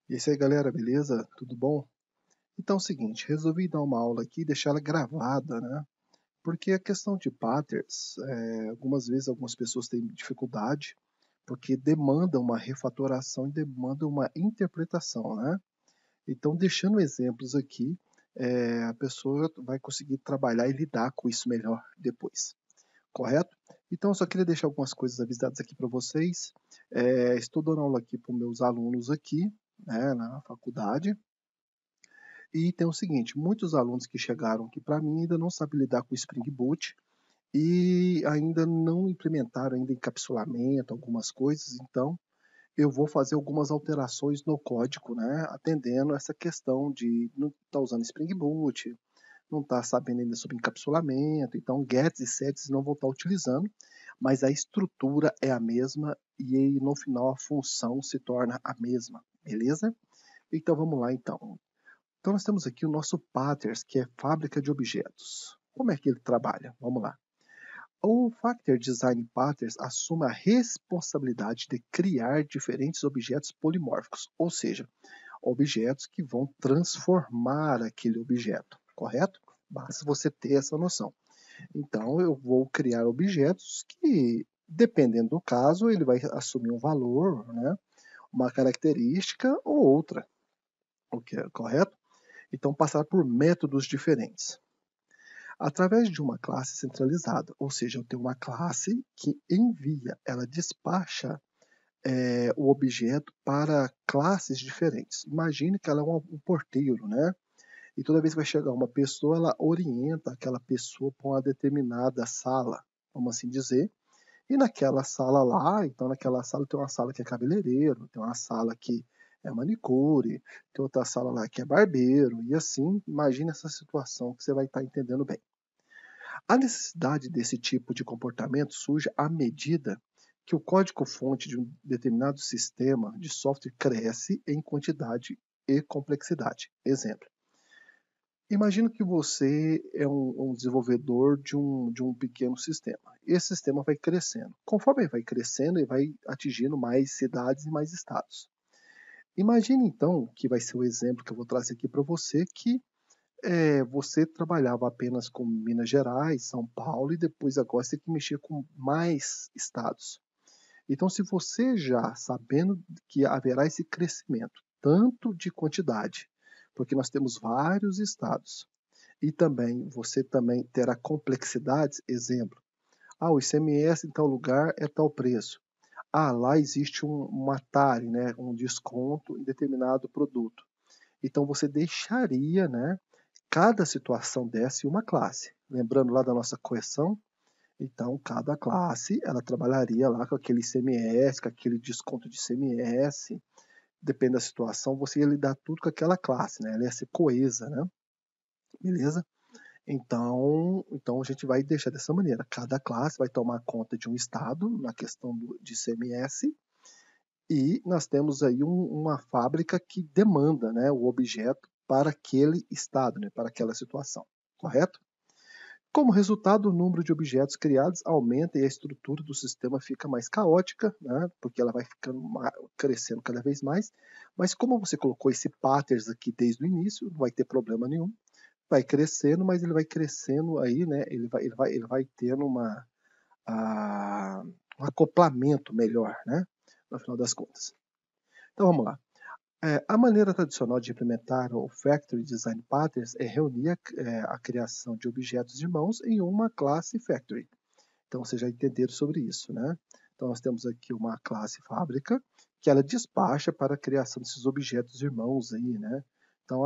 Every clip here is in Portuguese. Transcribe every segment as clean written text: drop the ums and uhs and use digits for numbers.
E é isso aí, galera, beleza? Tudo bom? Então é o seguinte, resolvi dar uma aula aqui e deixar ela gravada, né? Porque a questão de patterns, algumas vezes algumas pessoas têm dificuldade, porque demanda uma refatoração e demanda uma interpretação, né? Então, deixando exemplos aqui, a pessoa vai conseguir trabalhar e lidar com isso melhor depois, correto? Então, eu só queria deixar algumas coisas avisadas aqui para vocês. Estou dando aula aqui para os meus alunos aqui, né, na faculdade. E tem o seguinte, muitos alunos que chegaram aqui para mim ainda não sabem lidar com o Spring Boot e ainda não implementaram ainda encapsulamento, algumas coisas, então eu vou fazer algumas alterações no código, né, atendendo essa questão de não estar usando Spring Boot, não estar sabendo ainda sobre encapsulamento, então gets e sets não vou estar utilizando, mas a estrutura é a mesma e aí, no final a função se torna a mesma, beleza? Então vamos lá então. Então nós temos aqui o nosso Patterns, que é fábrica de objetos. Como é que ele trabalha? Vamos lá. O Factor Design Patterns assume a responsabilidade de criar diferentes objetos polimórficos, ou seja, objetos que vão transformar aquele objeto, correto? Basta você ter essa noção. Então eu vou criar objetos que, dependendo do caso, ele vai assumir um valor, né, uma característica ou outra, correto? Então passar por métodos diferentes. Através de uma classe centralizada, ou seja, eu tenho uma classe que envia, ela despacha o objeto para classes diferentes. Imagine que ela é um porteiro, né? E toda vez que vai chegar uma pessoa, ela orienta aquela pessoa para uma determinada sala, vamos assim dizer. E naquela sala lá, então naquela sala tem uma sala que é cabeleireiro, tem uma sala que é manicure, tem outra sala lá que é barbeiro, e assim, imagine essa situação que você vai estar entendendo bem. A necessidade desse tipo de comportamento surge à medida que o código-fonte de um determinado sistema de software cresce em quantidade e complexidade. Exemplo: imagina que você é um desenvolvedor de um pequeno sistema. Esse sistema vai crescendo. Conforme ele vai crescendo, ele vai atingindo mais cidades e mais estados. Imagine então, que vai ser o exemplo que eu vou trazer aqui para você, que você trabalhava apenas com Minas Gerais, São Paulo, e depois agora você tem que mexer com mais estados. Então, se você já sabendo que haverá esse crescimento, tanto de quantidade, porque nós temos vários estados, e também você também terá complexidades, exemplo, o ICMS em tal lugar é tal preço. Lá existe um atalho, né, um desconto em determinado produto. Então você deixaria, né, cada situação dessa em uma classe. Lembrando lá da nossa correção, então cada classe ela trabalharia lá com aquele ICMS, com aquele desconto de ICMS, depende da situação, você ia lidar tudo com aquela classe, né? Ela ia ser coesa, né? Beleza? Então a gente vai deixar dessa maneira. Cada classe vai tomar conta de um estado na questão de ICMS e nós temos aí uma fábrica que demanda, né, o objeto para aquele estado, né, para aquela situação, correto? Como resultado, o número de objetos criados aumenta e a estrutura do sistema fica mais caótica, né, porque ela vai ficando crescendo cada vez mais. Mas como você colocou esse patterns aqui desde o início, não vai ter problema nenhum. Vai crescendo, mas ele vai crescendo aí, né? Ele vai tendo um acoplamento melhor, né? No final das contas. Então vamos lá. A maneira tradicional de implementar o Factory Design Patterns é reunir a criação de objetos de mãos em uma classe Factory. Então vocês já entenderam sobre isso, né? Então nós temos aqui uma classe fábrica que ela despacha para a criação desses objetos irmãos aí, né? Então,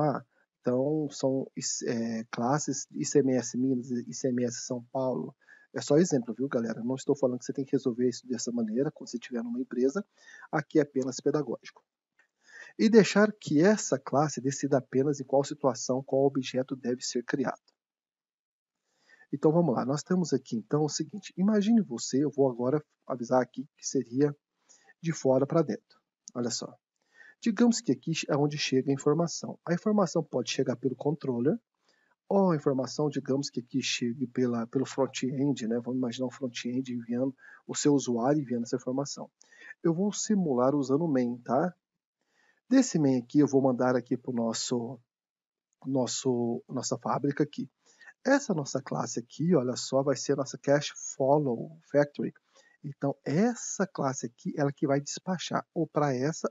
então são classes ICMS Minas, ICMS São Paulo. É só exemplo, viu, galera? Não estou falando que você tem que resolver isso dessa maneira quando você estiver numa empresa. Aqui é apenas pedagógico e deixar que essa classe decida apenas em qual situação qual objeto deve ser criado. Então vamos lá, nós temos aqui então o seguinte, imagine você, eu vou agora avisar aqui que seria de fora para dentro. Olha só, digamos que aqui é onde chega a informação. A informação pode chegar pelo controller, ou a informação, digamos que aqui chegue pelo front-end, né? Vamos imaginar um front-end enviando o seu usuário enviando essa informação. Eu vou simular usando o main, tá? Desse main aqui, eu vou mandar aqui para o nossa fábrica aqui. Essa nossa classe aqui, olha só, vai ser a nossa Cash Follow Factory. Então, essa classe aqui, ela que vai despachar ou para essa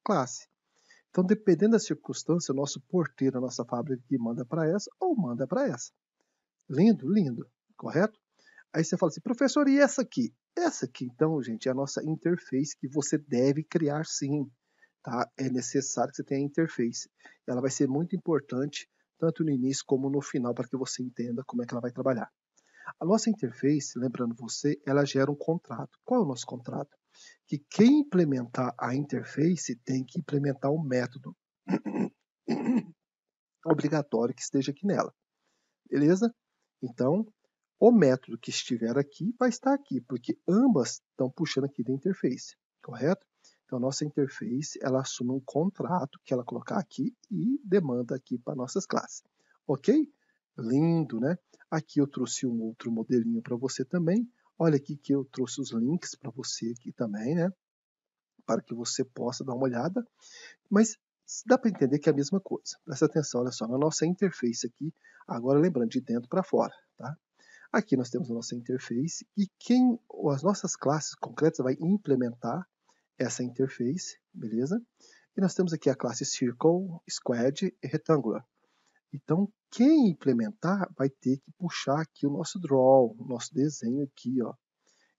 classe. Então, dependendo da circunstância, o nosso porteiro, a nossa fábrica aqui manda para essa ou manda para essa. Lindo, lindo, correto? Aí você fala assim, professor, e essa aqui? Essa aqui, então, gente, é a nossa interface que você deve criar sim. Tá? É necessário que você tenha a interface. Ela vai ser muito importante, tanto no início como no final, para que você entenda como é que ela vai trabalhar. A nossa interface, lembrando você, ela gera um contrato. Qual é o nosso contrato? Que quem implementar a interface tem que implementar um método obrigatório que esteja aqui nela. Beleza? Então, o método que estiver aqui vai estar aqui, porque ambas estão puxando aqui da interface, correto? Então, a nossa interface, ela assume um contrato que ela colocar aqui e demanda aqui para nossas classes. Ok? Lindo, né? Aqui eu trouxe um outro modelinho para você também. Olha aqui que eu trouxe os links para você aqui também, né? Para que você possa dar uma olhada. Mas dá para entender que é a mesma coisa. Presta atenção, olha só, na nossa interface aqui, agora lembrando de dentro para fora, tá? Aqui nós temos a nossa interface e as nossas classes concretas vai implementar essa interface, beleza? E nós temos aqui a classe Circle, Square e Rectangular. Então, quem implementar vai ter que puxar aqui o nosso draw, o nosso desenho aqui, ó.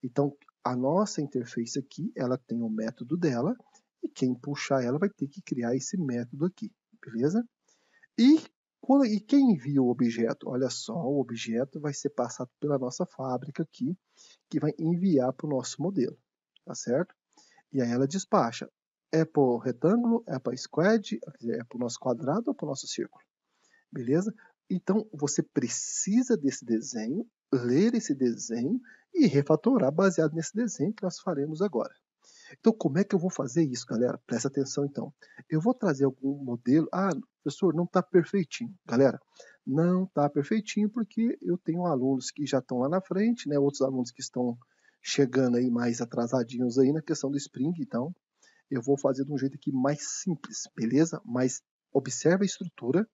Então, a nossa interface aqui, ela tem o método dela e quem puxar ela vai ter que criar esse método aqui, beleza? E quem envia o objeto? Olha só, o objeto vai ser passado pela nossa fábrica aqui, que vai enviar para o nosso modelo, tá certo? E aí ela despacha. É para o retângulo, é para squad, é para o nosso quadrado ou para o nosso círculo, beleza? Então, você precisa desse desenho, ler esse desenho e refatorar baseado nesse desenho que nós faremos agora. Então, como é que eu vou fazer isso, galera? Presta atenção, então. Eu vou trazer algum modelo. Ah, professor, não está perfeitinho. Galera, não está perfeitinho porque eu tenho alunos que já estão lá na frente, né? Outros alunos que estão chegando aí mais atrasadinhos aí na questão do Spring. Então, eu vou fazer de um jeito aqui mais simples, beleza? Mas observe a estrutura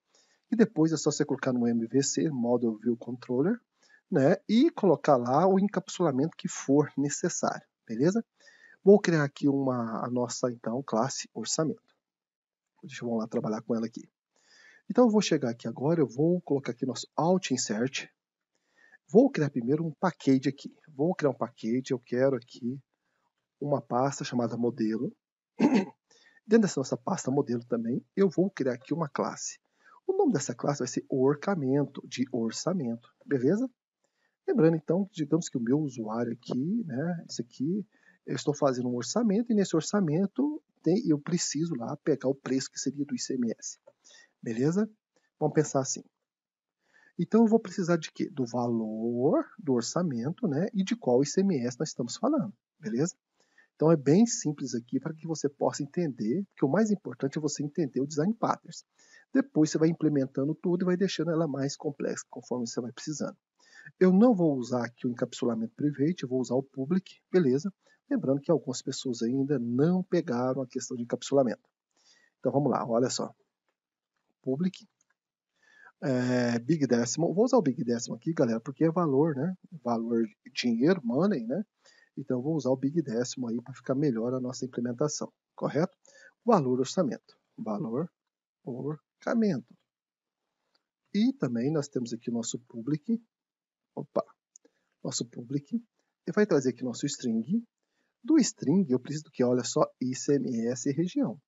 e depois é só você colocar no MVC, Model View Controller, né? E colocar lá o encapsulamento que for necessário, beleza? Vou criar aqui a nossa, então, classe orçamento. Deixa eu lá trabalhar com ela aqui. Então, eu vou chegar aqui agora, eu vou colocar aqui nosso Alt Insert. Vou criar primeiro um package aqui. Vou criar um package, eu quero aqui uma pasta chamada modelo. Dentro dessa nossa pasta modelo também, eu vou criar aqui uma classe. O nome dessa classe vai ser orçamento, de orçamento, beleza? Lembrando, então, digamos que o meu usuário aqui, né, esse aqui, eu estou fazendo um orçamento e nesse orçamento eu preciso lá pegar o preço que seria do ICMS. Beleza? Vamos pensar assim. Então, eu vou precisar de quê? Do valor do orçamento, né, e de qual ICMS nós estamos falando. Beleza? Então, é bem simples aqui para que você possa entender, que o mais importante é você entender o design patterns. Depois você vai implementando tudo e vai deixando ela mais complexa conforme você vai precisando. Eu não vou usar aqui o encapsulamento private, eu vou usar o public, beleza? Lembrando que algumas pessoas ainda não pegaram a questão de encapsulamento. Então vamos lá, olha só. Public, Big Decimal. Vou usar o Big Decimal aqui, galera, porque é valor, né? Valor dinheiro, money, né? Então eu vou usar o Big Decimal aí para ficar melhor a nossa implementação, correto? Valor orçamento. Valor orçamento. E também nós temos aqui o nosso public. Opa, nosso public. Ele vai trazer aqui nosso string. Do string, eu preciso que, olha só, ICMS região.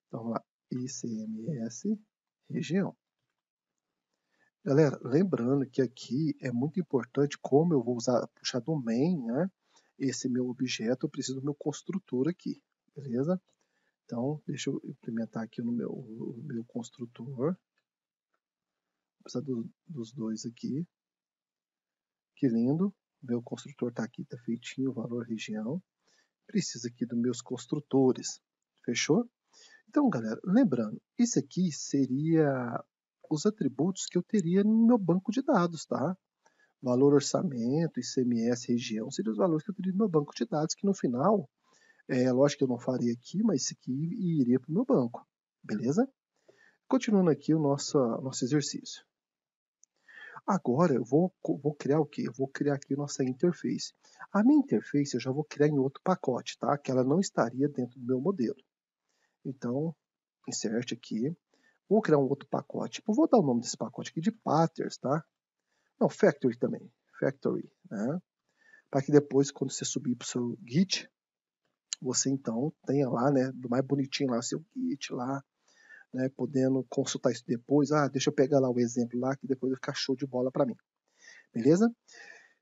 Então, vamos lá, ICMS região. Galera, lembrando que aqui é muito importante como eu vou puxar do main, né? Esse meu objeto, eu preciso do meu construtor aqui, beleza? Então, deixa eu implementar aqui no meu construtor. Vou precisar dos dois aqui. Que lindo. Meu construtor está aqui, está feitinho, valor região. Precisa aqui dos meus construtores. Fechou? Então, galera, lembrando, isso aqui seria os atributos que eu teria no meu banco de dados, tá? Valor orçamento, ICMS, região, seriam os valores que eu teria no meu banco de dados, que no final Lógico que eu não faria aqui, mas isso aqui iria para o meu banco, beleza? Continuando aqui o nosso exercício. Agora eu vou criar o quê? Eu vou criar aqui nossa interface. A minha interface eu já vou criar em outro pacote, tá? Que ela não estaria dentro do meu modelo. Então, insert aqui. Vou criar um outro pacote. Eu vou dar o nome desse pacote aqui de patterns, tá? Não, factory também. Factory, né? Para que depois, quando você subir para o seu Git, você então tenha lá, né, do mais bonitinho lá, seu Git lá, né, podendo consultar isso depois. Deixa eu pegar lá o exemplo lá, que depois vai ficar show de bola para mim. Beleza?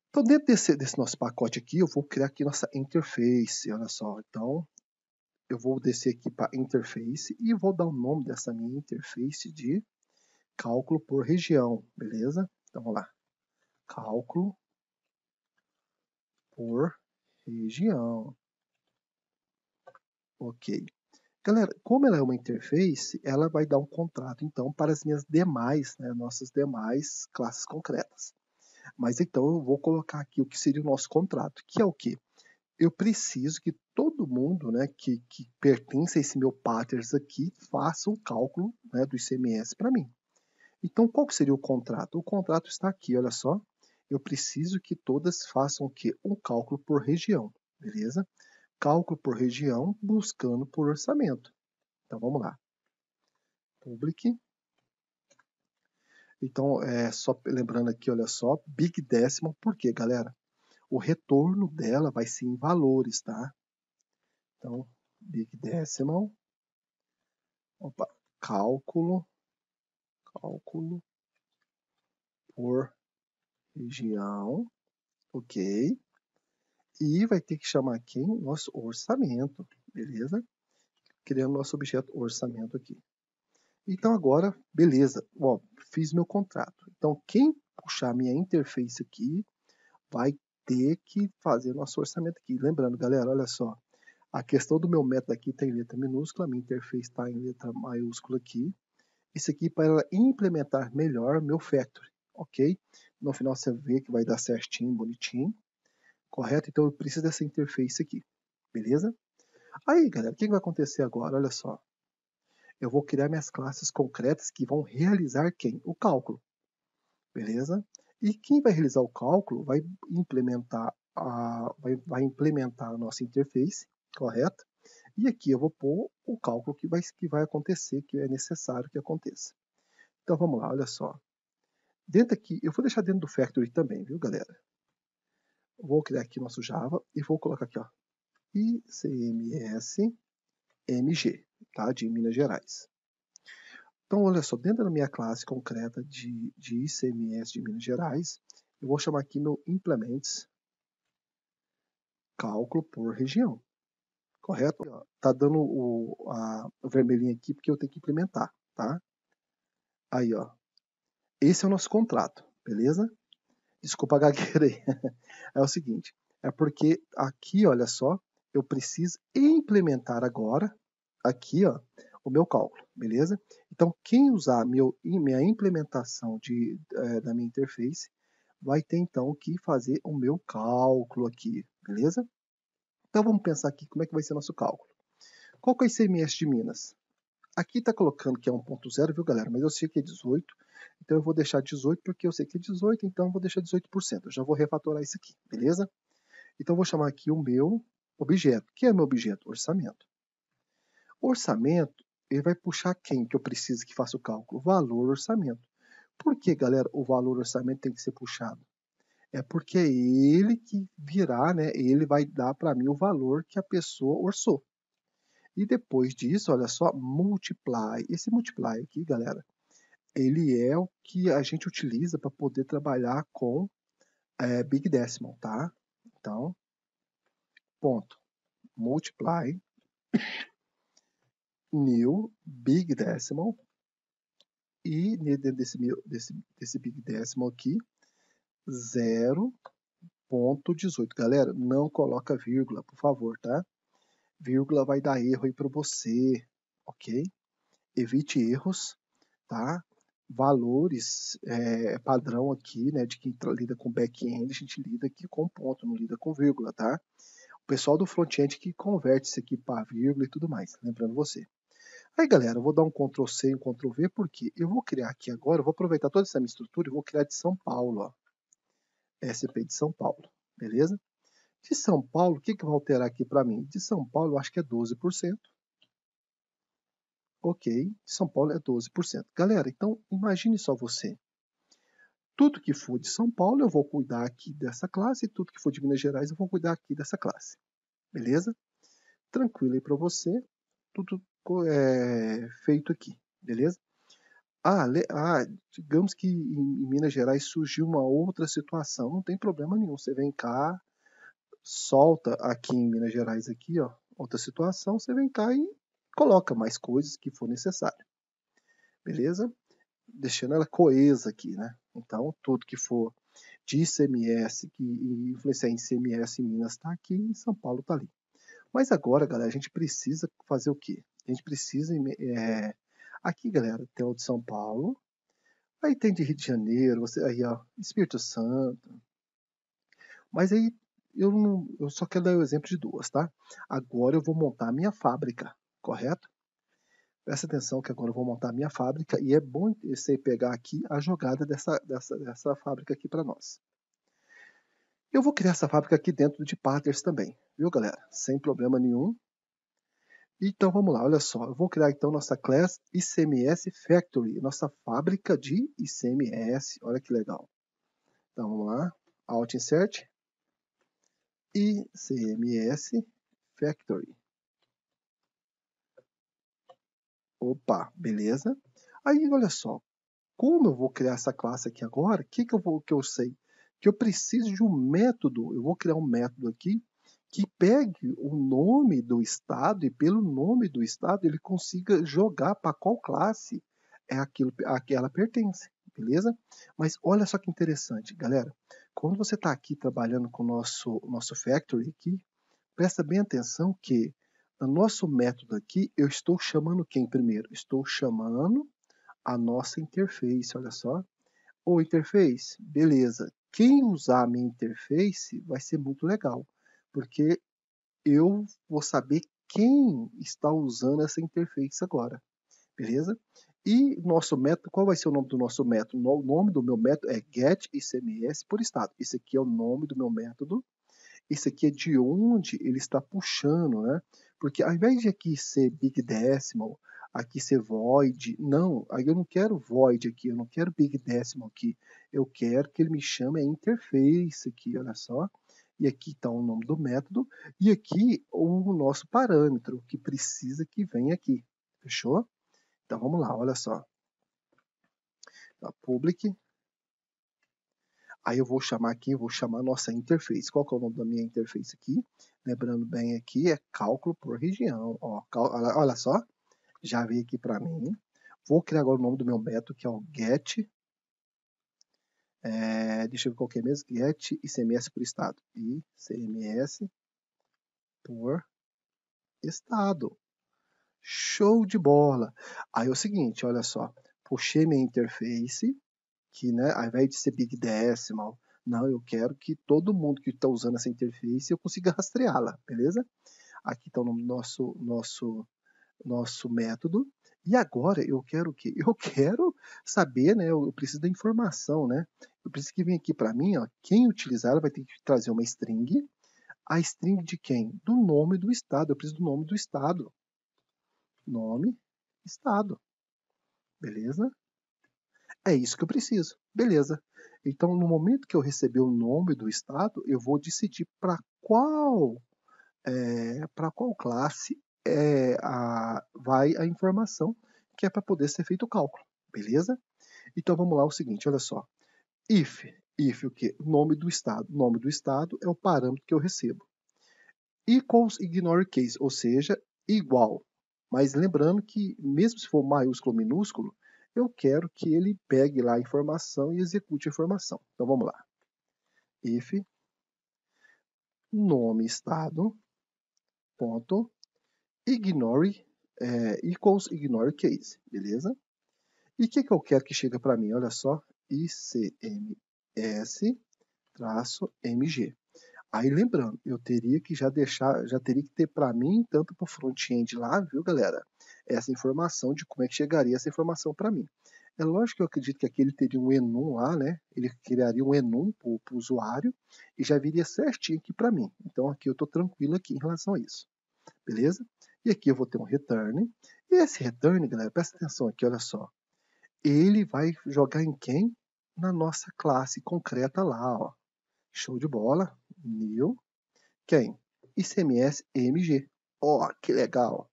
Então, dentro desse nosso pacote aqui, eu vou criar aqui nossa interface, olha só. Então, eu vou descer aqui para interface e vou dar o nome dessa minha interface de cálculo por região, beleza? Então, vamos lá. Cálculo por região. Ok. Galera, como ela é uma interface, ela vai dar um contrato, então, para as minhas demais, né, nossas demais classes concretas. Mas então eu vou colocar aqui o que seria o nosso contrato, que é o quê? Eu preciso que todo mundo, né, que pertence a esse meu patterns aqui faça um cálculo, né, do ICMS para mim. Então, qual que seria o contrato? O contrato está aqui, olha só. Eu preciso que todas façam o quê? Um cálculo por região, beleza? Cálculo por região buscando por orçamento. Então, vamos lá. Public. Então, só lembrando aqui, olha só, Big Decimal, por quê, galera? O retorno dela vai ser em valores, tá? Então, Big Decimal, opa, cálculo por região, ok? E vai ter que chamar aqui nosso orçamento, beleza? Criando nosso objeto orçamento aqui. Então agora, beleza, ó, fiz meu contrato. Então quem puxar minha interface aqui vai ter que fazer nosso orçamento aqui. Lembrando, galera, olha só, a questão do meu método aqui está em letra minúscula, a minha interface está em letra maiúscula aqui. Isso aqui para ela implementar melhor meu factory, ok? No final você vê que vai dar certinho, bonitinho, correto? Então eu preciso dessa interface aqui, beleza? Aí, galera, o que vai acontecer agora? Olha só. Eu vou criar minhas classes concretas que vão realizar quem? O cálculo, beleza? E quem vai realizar o cálculo vai implementar vai implementar a nossa interface, correto? E aqui eu vou pôr o cálculo que vai acontecer, que é necessário que aconteça. Então vamos lá, olha só. Dentro aqui, eu vou deixar dentro do Factory também, viu, galera? Vou criar aqui nosso Java e vou colocar aqui, ó, ICMS MG, tá? De Minas Gerais. Então, olha só, dentro da minha classe concreta de ICMS de Minas Gerais, eu vou chamar aqui meu implements cálculo por região, correto? Tá dando o vermelhinho aqui porque eu tenho que implementar, tá? Aí, ó, esse é o nosso contrato, beleza? Desculpa a gagueira aí. É o seguinte, é porque aqui, olha só, eu preciso implementar agora, aqui, ó, o meu cálculo, beleza? Então, quem usar minha implementação da minha interface vai ter, então, que fazer o meu cálculo aqui, beleza? Então, vamos pensar aqui como é que vai ser nosso cálculo. Qual que é o ICMS de Minas? Aqui está colocando que é 1.0, viu, galera? Mas eu sei que é 18, então eu vou deixar 18 porque eu sei que é 18, então eu vou deixar 18%. Eu já vou refatorar isso aqui, beleza? Então eu vou chamar aqui o meu objeto. Que é meu objeto? Orçamento. Orçamento, ele vai puxar quem que eu preciso que faça o cálculo? Valor orçamento. Por que, galera, o valor orçamento tem que ser puxado? É porque é ele que virá, né? Ele vai dar para mim o valor que a pessoa orçou. E depois disso, olha só, multiply. Esse multiply aqui, galera, ele é o que a gente utiliza para poder trabalhar com Big Decimal, tá? Então, ponto. Multiply new Big Decimal e dentro desse Big Decimal aqui, 0.18. Galera, não coloca vírgula, por favor, tá? Vírgula vai dar erro aí para você, ok? Evite erros, tá? Valores padrão aqui, né? De quem lida com back-end, a gente lida aqui com ponto, não lida com vírgula, tá? pessoal do front-end que converte isso aqui para vírgula e tudo mais, lembrando você. Aí, galera, eu vou dar um Ctrl C e um Ctrl V, porque eu vou criar aqui agora, eu vou aproveitar toda essa minha estrutura e vou criar de São Paulo, ó. SP de São Paulo, beleza? De São Paulo, o que vai alterar aqui para mim? De São Paulo, eu acho que é 12%. Ok, de São Paulo é 12%. Galera, então imagine só você. Tudo que for de São Paulo, eu vou cuidar aqui dessa classe, e tudo que for de Minas Gerais, eu vou cuidar aqui dessa classe. Beleza? Tranquilo aí para você. Tudo feito aqui, beleza? Digamos que em Minas Gerais surgiu uma outra situação, não tem problema nenhum. Você vem cá, solta aqui em Minas Gerais aqui, ó, outra situação, você vem cá e coloca mais coisas que for necessário. Beleza? Deixando ela coesa aqui, né? Então, tudo que for de ICMS, que influenciar em ICMS em Minas está aqui, em São Paulo está ali. Mas agora, galera, a gente precisa fazer o quê? A gente precisa... aqui, galera, tem o de São Paulo, aí tem de Rio de Janeiro, aí, ó, Espírito Santo. Mas aí eu só quero dar o exemplo de duas, tá? Agora eu vou montar a minha fábrica, correto? Presta atenção que agora eu vou montar a minha fábrica e é bom você pegar aqui a jogada dessa fábrica aqui para nós. Eu vou criar essa fábrica aqui dentro de Patterns também, viu, galera? Sem problema nenhum. Então vamos lá, olha só. Eu vou criar então nossa class ICMS Factory, nossa fábrica de ICMS. Olha que legal. Então vamos lá, Alt Insert, ICMS Factory. Opa, beleza. Aí, olha só, como eu vou criar essa classe aqui agora, o que eu sei? Que eu preciso de um método, eu vou criar um método aqui que pegue o nome do estado e pelo nome do estado ele consiga jogar para qual classe é aquilo a que ela pertence, beleza? Mas olha só que interessante, galera. Quando você está aqui trabalhando com o nosso factory aqui, presta bem atenção que no nosso método aqui, eu estou chamando quem primeiro? Estou chamando a nossa interface, olha só. Ô, interface, beleza. Quem usar a minha interface vai ser muito legal, porque eu vou saber quem está usando essa interface agora, beleza? E nosso método, qual vai ser o nome do nosso método? O nome do meu método é getICMS por estado. Esse aqui é o nome do meu método. Esse aqui é de onde ele está puxando, né? Porque ao invés de aqui ser Big Decimal, aqui ser Void, não, aí eu não quero Void aqui, eu não quero Big Decimal aqui, eu quero que ele me chame a interface aqui, olha só. E aqui está o nome do método, e aqui o nosso parâmetro, que precisa que venha aqui, fechou? Então vamos lá, olha só. Public. Aí eu vou chamar aqui, vou chamar a nossa interface. Qual que é o nome da minha interface aqui? Lembrando bem aqui, é cálculo por região. Ó, olha só, já veio aqui para mim. Vou criar agora o nome do meu método, que é o get. Deixa eu ver qual que é mesmo. Get ICMS por estado. ICMS por estado. Show de bola. Aí é o seguinte, olha só. Puxei minha interface, que, né, ao invés de ser Big Decimal, não, eu quero que todo mundo que está usando essa interface eu consiga rastreá-la, beleza? Aqui está o nome do nosso método. E agora eu quero o quê? Eu quero saber, né? Eu preciso da informação, né? Eu preciso que venha aqui para mim, ó, quem utilizar ela vai ter que trazer uma string. A string de quem? Do nome do estado. Eu preciso do nome do estado. Nome, estado. Beleza? É isso que eu preciso. Beleza. Então, no momento que eu receber o nome do estado, eu vou decidir para qual classe vai a informação que é para poder ser feito o cálculo. Beleza? Então, vamos lá, o seguinte, olha só. If o quê? Nome do estado. Nome do estado é o parâmetro que eu recebo. Equals ignore case, ou seja, igual. Mas lembrando que, mesmo se for maiúsculo ou minúsculo, eu quero que ele pegue lá a informação e execute a informação. Então vamos lá. If nome estado ponto ignore equals ignore case, beleza? E o que eu quero que chegue para mim? Olha só, ICMS-MG. Aí lembrando, eu teria que já teria que ter para mim, tanto para o front-end lá, viu, galera? Essa informação de como é que chegaria essa informação para mim. É lógico que eu acredito que aqui ele teria um enum lá, né? Ele criaria um enum para o usuário e já viria certinho aqui para mim. Então aqui eu estou tranquilo aqui em relação a isso, beleza? E aqui eu vou ter um return. E esse return, galera, presta atenção aqui, olha só. Ele vai jogar em quem? Na nossa classe concreta lá, ó. Show de bola. New. Quem? ICMS MG. Ó, que legal.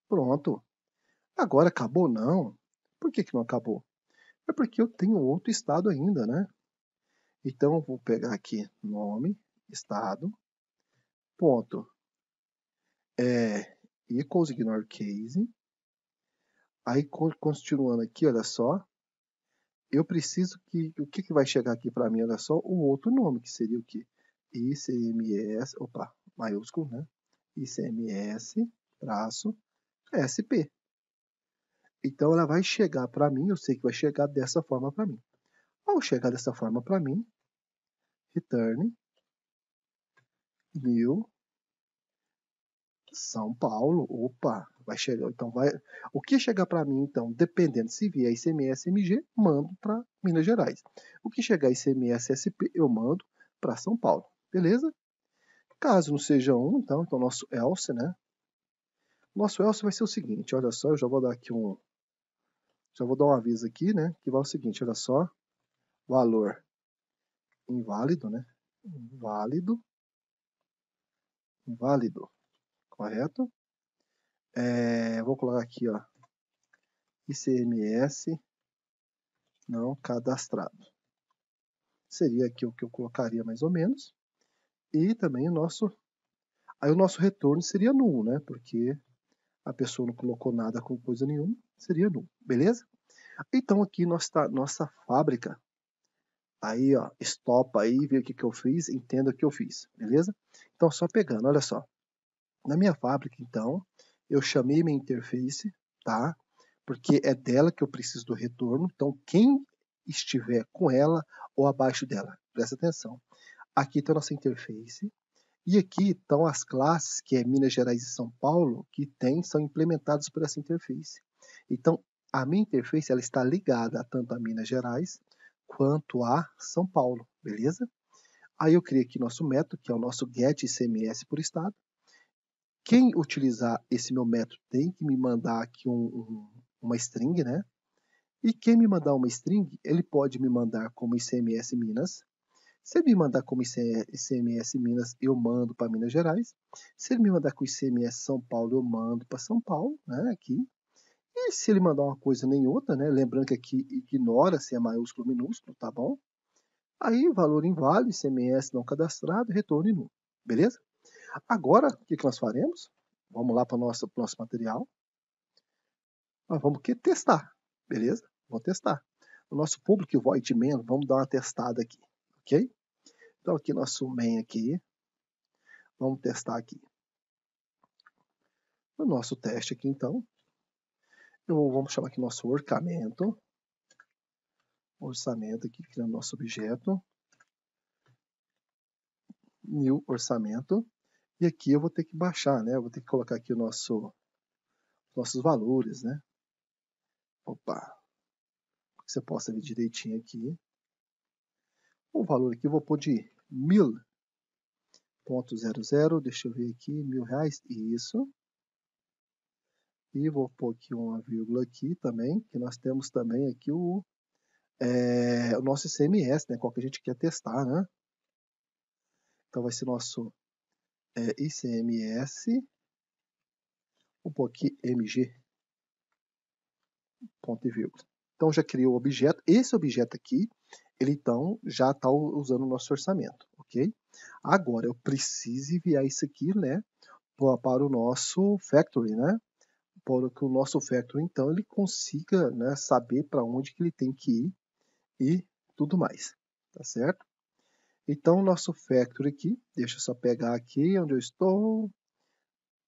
Pronto. Agora acabou? Não. Por que não acabou? É porque eu tenho outro estado ainda, né? Então, eu vou pegar aqui nome, estado, ponto, equals ignore case. Aí, continuando aqui, olha só, eu preciso que, o que vai chegar aqui para mim, olha só, o outro nome, que seria o quê? ICMS, opa, maiúsculo, né? ICMS, traço, SP. Então, ela vai chegar para mim, eu sei que vai chegar dessa forma para mim. Ao chegar dessa forma para mim, return, new, São Paulo, opa, vai chegar, então vai, o que chegar para mim, então, dependendo se vier ICMS MG, mando para Minas Gerais. O que chegar ICMS SP, eu mando para São Paulo, beleza? Caso não seja um, então nosso else, né? Nosso else vai ser o seguinte, olha só, eu já vou dar aqui já vou dar um aviso aqui, né? Que vai o seguinte, olha só, valor inválido, né? Inválido, correto? Vou colocar aqui, ó, ICMS não cadastrado. Seria aqui o que eu colocaria mais ou menos. E também o nosso retorno seria nulo, né? Porque a pessoa não colocou nada com coisa nenhuma, seria nulo, beleza? Então aqui nossa fábrica, aí ó, stop aí, vê o que eu fiz, entenda o que eu fiz, beleza? Então só pegando, olha só, na minha fábrica então, eu chamei minha interface, tá? Porque é dela que eu preciso do retorno, então quem estiver com ela ou abaixo dela, presta atenção. Aqui está a nossa interface, e aqui estão as classes, que é Minas Gerais e São Paulo, que são implementadas por essa interface. Então, a minha interface ela está ligada tanto a Minas Gerais quanto a São Paulo, beleza? Aí eu criei aqui nosso método, que é o nosso getICMS por estado. Quem utilizar esse meu método tem que me mandar aqui uma string, né? E quem me mandar uma string, ele pode me mandar como ICMS Minas. Se ele me mandar como ICMS Minas, eu mando para Minas Gerais. Se ele me mandar com ICMS São Paulo, eu mando para São Paulo, né, aqui. E se ele mandar uma coisa nem outra, né, lembrando que aqui ignora se é maiúsculo ou minúsculo, tá bom? Aí, valor inválido, ICMS não cadastrado, retorno nulo, beleza? Agora, o que nós faremos? Vamos lá para o nosso material. Nós vamos testar, beleza? Vamos testar. O nosso public void main, vamos dar uma testada aqui, ok? Então aqui nosso main aqui, vamos testar aqui. O nosso teste aqui então, vamos chamar aqui nosso orçamento aqui, criando nosso objeto, new orçamento, e aqui eu vou ter que baixar, né? Eu vou ter que colocar aqui nossos valores, né? Opa, você possa ver direitinho aqui. O valor aqui eu vou pôr de 1000.00, deixa eu ver aqui, R$1.000, isso. E vou pôr aqui uma vírgula aqui também, que nós temos também aqui o nosso ICMS, né? Qual que a gente quer testar, né? Então vai ser nosso ICMS, vou pôr aqui MG, ponto e vírgula. Então já criou o objeto. Esse objeto aqui, ele então já está usando o nosso orçamento, ok? Agora eu preciso enviar isso aqui, né, para o nosso factory, né? Para que o nosso factory então ele consiga, né, saber para onde que ele tem que ir e tudo mais, tá certo? Então o nosso factory aqui, deixa eu só pegar aqui onde eu estou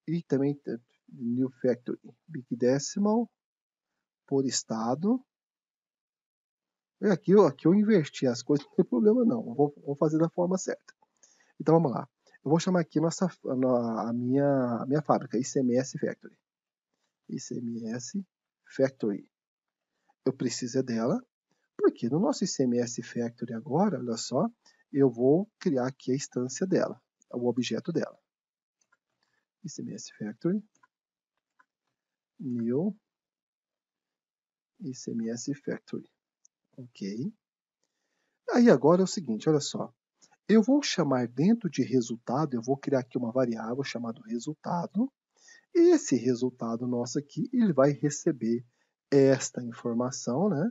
e também new factory, big decimal por estado. Aqui eu inverti as coisas, não tem problema não, vou fazer da forma certa. Então vamos lá. Eu vou chamar aqui a minha fábrica, ICMS Factory. ICMS Factory. Eu preciso dela, porque no nosso ICMS Factory agora, olha só, eu vou criar aqui a instância dela, o objeto dela. ICMS Factory, new ICMS Factory. Ok. Aí agora é o seguinte, olha só. Eu vou chamar dentro de resultado, eu vou criar aqui uma variável chamada resultado. E esse resultado nosso aqui, ele vai receber esta informação, né?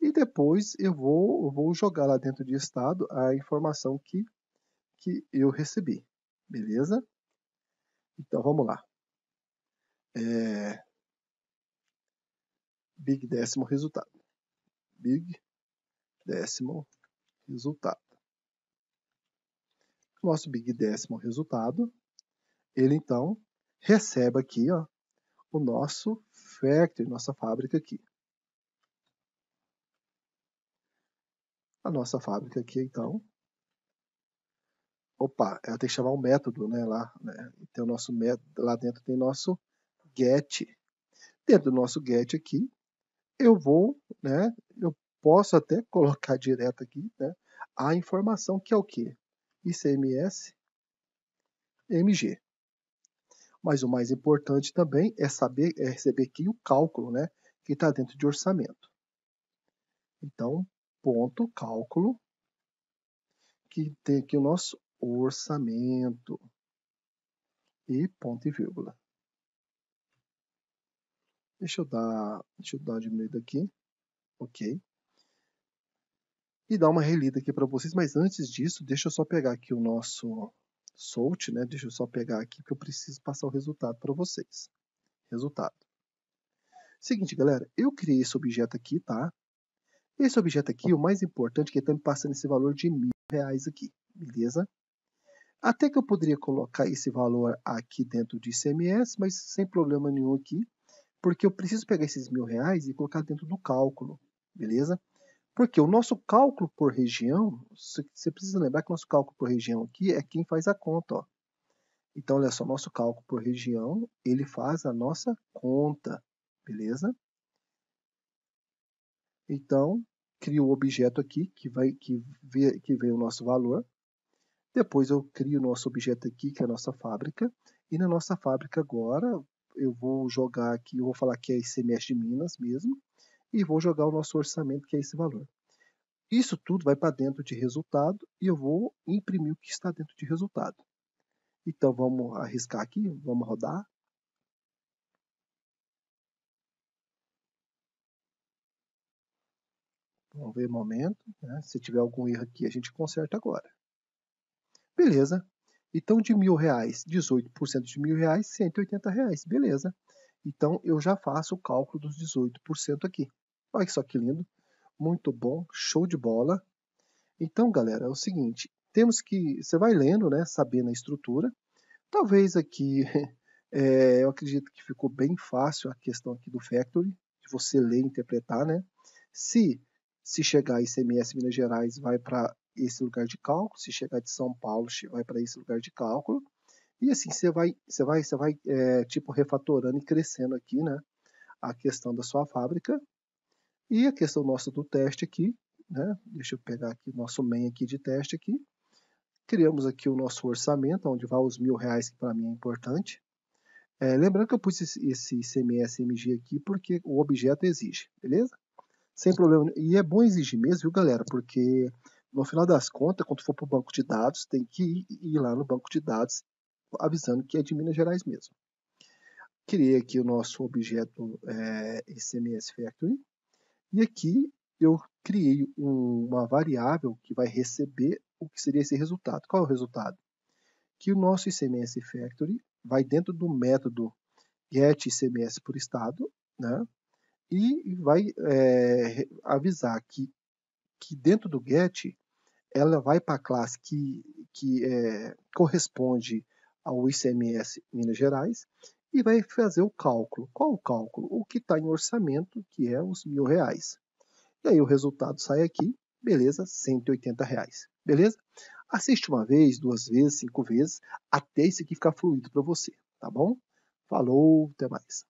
E depois eu vou jogar lá dentro de estado a informação que eu recebi. Beleza? Então vamos lá. Big décimo resultado. Big décimo resultado. Nosso big décimo resultado, ele então recebe aqui, ó, o nosso factory, nossa fábrica aqui. A nossa fábrica aqui, então. Opa, eu tenho que chamar um método, né, lá, né? Tem o nosso método, lá dentro tem nosso get. Dentro do nosso get aqui, eu vou, né, eu posso até colocar direto aqui, né, a informação que é o quê? ICMS MG. Mas o mais importante também é receber aqui o cálculo, né, que está dentro de orçamento. Então, ponto cálculo, que tem aqui o nosso orçamento e ponto e vírgula. Deixa eu dar uma diminuída aqui, ok? E dar uma relida aqui para vocês, mas antes disso, deixa eu só pegar aqui o nosso sort, né? Deixa eu só pegar aqui que eu preciso passar o resultado para vocês. Resultado. Seguinte, galera, eu criei esse objeto aqui, tá? Esse objeto aqui, o mais importante é que ele está me passando esse valor de R$1.000 aqui, beleza? Até que eu poderia colocar esse valor aqui dentro de ICMS, mas sem problema nenhum aqui, porque eu preciso pegar esses R$1.000 e colocar dentro do cálculo, beleza? Porque o nosso cálculo por região, você precisa lembrar que o nosso cálculo por região aqui é quem faz a conta, ó. Então, olha só, nosso cálculo por região, ele faz a nossa conta, beleza? Então, crio o objeto aqui que vê o nosso valor. Depois eu crio o nosso objeto aqui, que é a nossa fábrica. E na nossa fábrica agora, eu vou jogar aqui, eu vou falar que é ICMS de Minas mesmo. E vou jogar o nosso orçamento, que é esse valor. Isso tudo vai para dentro de resultado e eu vou imprimir o que está dentro de resultado. Então vamos arriscar aqui, vamos rodar. Vamos ver o momento, né? Se tiver algum erro aqui a gente conserta agora. Beleza. Então de R$1.000, 18% de R$1.000, R$180. Beleza. Então eu já faço o cálculo dos 18% aqui. Olha só que lindo. Muito bom, show de bola. Então, galera, é o seguinte, você vai lendo, né, sabendo a estrutura. Talvez aqui, eu acredito que ficou bem fácil a questão aqui do Factory, de você ler e interpretar, né? Se chegar ICMS Minas Gerais, vai para esse lugar de cálculo, se chegar de São Paulo, vai para esse lugar de cálculo, e assim você vai tipo refatorando e crescendo aqui, né? A questão da sua fábrica e a questão nossa do teste aqui, né? Deixa eu pegar aqui o nosso main aqui de teste aqui. Criamos aqui o nosso orçamento, onde vai os R$1.000, que para mim é importante. Lembrando que eu pus esse ICMS MG aqui porque o objeto exige, beleza? Sem problema. E é bom exigir mesmo, viu, galera? Porque no final das contas, quando for para o banco de dados, tem que ir lá no banco de dados avisando que é de Minas Gerais mesmo. Criei aqui o nosso objeto ICMS Factory. E aqui eu criei uma variável que vai receber o que seria esse resultado. Qual é o resultado? Que o nosso ICMS Factory vai dentro do método getICMS por estado, né? E vai avisar que dentro do get ela vai para a classe que corresponde ao ICMS Minas Gerais e vai fazer o cálculo. Qual o cálculo? O que está em orçamento, que é os R$1.000. E aí o resultado sai aqui, beleza, R$180. Beleza? Assiste uma vez, 2 vezes, 5 vezes, até isso aqui ficar fluido para você, tá bom? Falou, até mais.